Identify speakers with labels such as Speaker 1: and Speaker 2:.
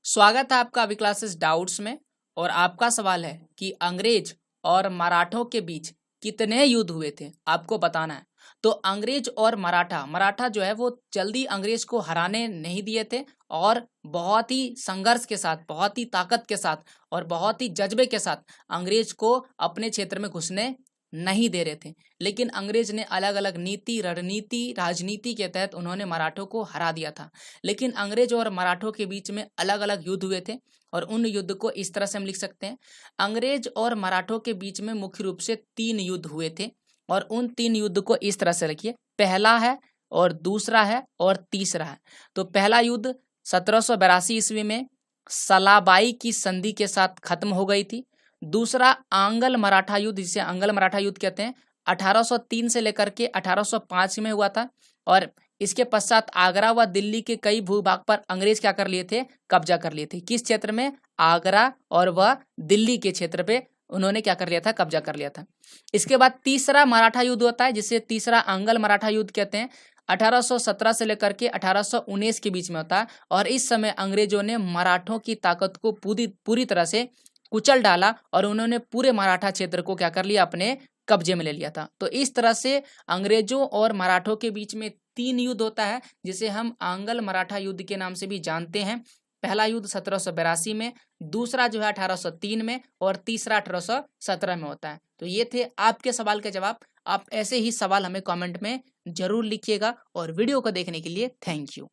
Speaker 1: स्वागत है आपका अभी क्लासेस डाउट्स में। और आपका सवाल है कि अंग्रेज और मराठों के बीच कितने युद्ध हुए थे, आपको बताना है। तो अंग्रेज और मराठा मराठा जो है वो जल्दी अंग्रेज को हराने नहीं दिए थे और बहुत ही संघर्ष के साथ, बहुत ही ताकत के साथ और बहुत ही जज्बे के साथ अंग्रेज को अपने क्षेत्र में घुसने नहीं दे रहे थे। लेकिन अंग्रेज ने अलग अलग नीति, रणनीति, राजनीति के तहत उन्होंने मराठों को हरा दिया था। लेकिन अंग्रेज और मराठों के बीच में अलग अलग युद्ध हुए थे और उन युद्ध को इस तरह से हम लिख सकते हैं। अंग्रेज और मराठों के बीच में मुख्य रूप से 3 युद्ध हुए थे और उन 3 युद्ध को इस तरह से रखिए, पहला है और दूसरा है और तीसरा है। तो पहला युद्ध 1782 ईस्वी में सलाबाई की संधि के साथ खत्म हो गई थी। दूसरा आंग्ल मराठा युद्ध, जिसे आंग्ल मराठा युद्ध कहते हैं, 1803 से लेकर के 1805 में हुआ था। और इसके पश्चात आगरा व दिल्ली के कई भूभाग पर अंग्रेज क्या कर लिए थे, कब्जा कर लिए थे। किस क्षेत्र में? आगरा और वह दिल्ली के क्षेत्र पे उन्होंने क्या कर लिया था, कब्जा कर लिया था। इसके बाद तीसरा मराठा युद्ध होता है, जिसे तीसरा आंग्ल मराठा युद्ध कहते हैं। 1817 से लेकर के 1819 के बीच में होता है और इस समय अंग्रेजों ने मराठों की ताकत को पूरी तरह से कुचल डाला और उन्होंने पूरे मराठा क्षेत्र को क्या कर लिया, अपने कब्जे में ले लिया था। तो इस तरह से अंग्रेजों और मराठों के बीच में 3 युद्ध होता है, जिसे हम आंग्ल मराठा युद्ध के नाम से भी जानते हैं। पहला युद्ध 1782 में, दूसरा जो है 1803 में और तीसरा 1817 में होता है। तो ये थे आपके सवाल के जवाब। आप ऐसे ही सवाल हमें कमेंट में जरूर लिखिएगा और वीडियो को देखने के लिए थैंक यू।